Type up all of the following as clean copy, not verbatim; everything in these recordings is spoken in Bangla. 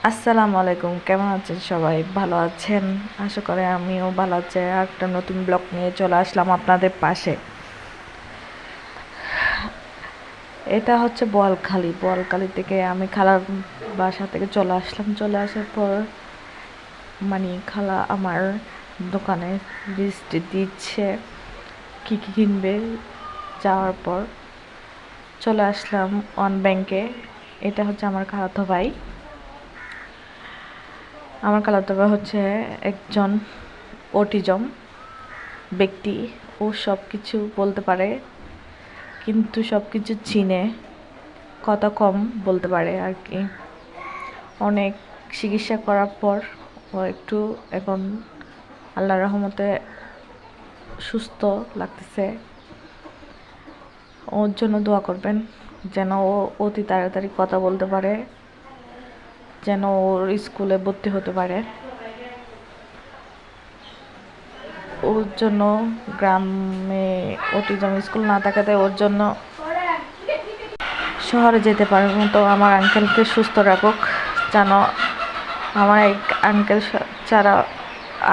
আসসালামু আলাইকুম, কেমন আছেন সবাই? ভালো আছেন? আশা করি আমিও ভালো আছি। আর একটা নতুন ব্লগ নিয়ে চলে আসলাম আপনাদের পাশে। এটা হচ্ছে বোয়ালখালী থেকে আমি খালার বাসা থেকে চলে আসলাম। চলে আসার পর খালা আমার দোকানে লিস্ট দিচ্ছে কী কী কিনবে। যাওয়ার পর চলে আসলাম ওয়ান ব্যাংকে। এটা হচ্ছে আমার খালাতো ভাই। আমার খালাতো ভাই হচ্ছে একজন অটিজম ব্যক্তি। ও সব কিছু বলতে পারে, কিন্তু সব কিছু চিনে, কথা কম বলতে পারে আর কি। অনেক চিকিৎসা করার পর ও একটু এখন আল্লাহর রহমতে সুস্থ লাগতেছে। ওর জন্য দোয়া করবেন যেন ও অতি তাড়াতাড়ি কথা বলতে পারে, যেন ওর স্কুলে ভর্তি হতে পারে। ওর জন্য গ্রামে অটিজম স্কুল না থাকাতে ওর জন্য শহরে যেতে পারার মতো আমার আঙ্কেলকে সুস্থ রাখুক। যেন আমার এক আঙ্কেল ছাড়া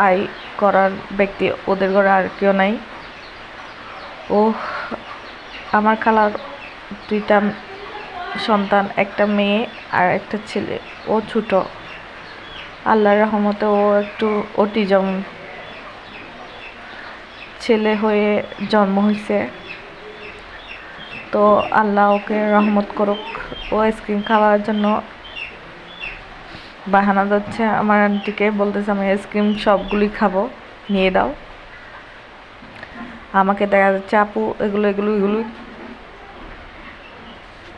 আয় করার ব্যক্তি ওদের ঘরে আর কেউ নাই। ও আমার খালার দুইটা সন্তান, একটা মেয়ে আর একটা ছেলে। ও ছোট, আল্লাহর রহমতে ও একটু অটিজম ছেলে হয়ে জন্ম হয়েছে। তো আল্লাহ ওকে রহমত করুক। ও আইসক্রিম খাওয়ার জন্য বাহানা দিচ্ছে, আমার আন্টিকে বলতেছে আমি আইসক্রিম সবগুলি খাবো, নিয়ে দাও। আমাকে দেখা যাচ্ছে আপু এগুলো এগুলো এগুলো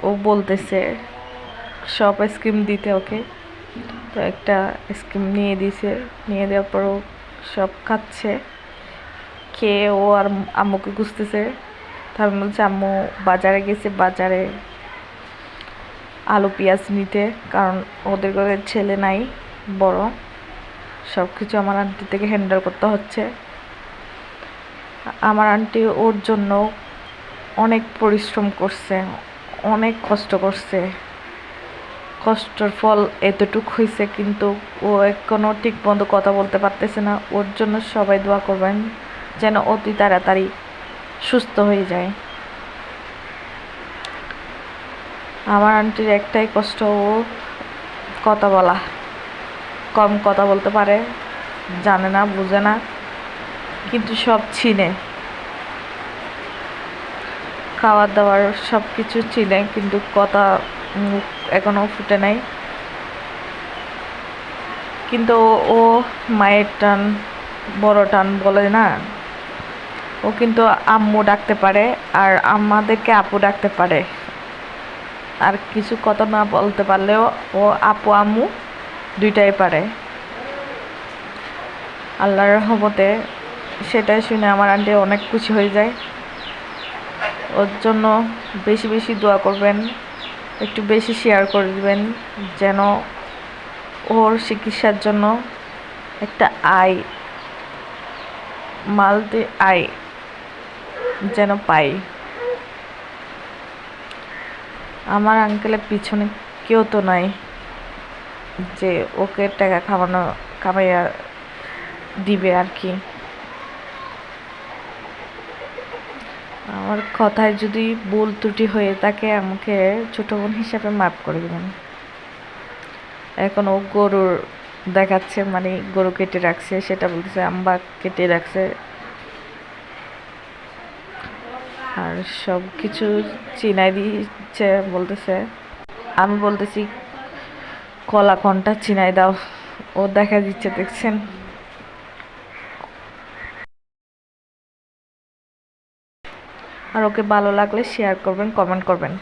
ও বলতেছে সব আইসক্রিম দিতে ওকে। তো একটা আইসক্রিম নিয়ে দিয়েছে, নিয়ে দেওয়ার পর ও সব খাচ্ছে। খেয়ে ও আর আম্মুকে খুঁজতেছে। তার বলছে আম্মু বাজারে গেছে, বাজারে আলু পেঁয়াজ নিতে, কারণ ওদের ঘরে ছেলে নাই বড়। সব কিছু আমার আন্টি থেকে হ্যান্ডেল করতে হচ্ছে। আমার আন্টি ওর জন্য অনেক পরিশ্রম করছে, অনেক কষ্ট করছে। কষ্টের ফল এতটুক হয়েছে, কিন্তু ও এখনও ঠিক মতো কথা বলতে পারতেছে না। ওর জন্য সবাই দোয়া করবেন যেন অতি তাড়াতাড়ি সুস্থ হয়ে যায়। আমার আন্টির একটাই কষ্ট, ও কথা বলা কম কথা বলতে পারে, জানে না, বুঝে না, কিন্তু সব চিনে। খাওয়ার দাওয়ার সব কিছু চিনে, কিন্তু কথা মুখ এখনও ফুটে নাই। কিন্তু ও মায়ের টান, বড় টান বলে না, ও কিন্তু আম্মু ডাকতে পারে আর আমাদেরকে আপু ডাকতে পারে। আর কিছু কথা না বলতে পারলেও ও আপু আম্মু দুইটাই পারে আল্লাহর রহমতে। সেটাই শুনে আমার আন্টি অনেক খুশি হয়ে যায়। ওর জন্য বেশি বেশি দোয়া করবেন, একটু বেশি শেয়ার করে দেবেন, যেন ওর চিকিৎসার জন্য একটা মাল্টি আয় যেন পাই। আমার আঙ্কেলের পিছনে কেউ তো নাই যে ওকে টাকা কামাইয়া দিবে আর কি। আমার কথায় যদি ভুল ত্রুটি হয়ে থাকে আমাকে ছোট বোন হিসাবে মাফ করে দেবেন। এখন ও গরুর দেখাচ্ছে, গরু কেটে রাখছে, সেটা বলতেছে আম্বা কেটে রাখছে। আর সব কিছু চিনাই দিচ্ছে, বলতেছে। আমি বলতেছি কলা কোনটা চিনাই দাও, ও দেখা দিচ্ছে, দেখছেন। আর ওকে ভালো লাগলে শেয়ার করবেন, কমেন্ট করবেন।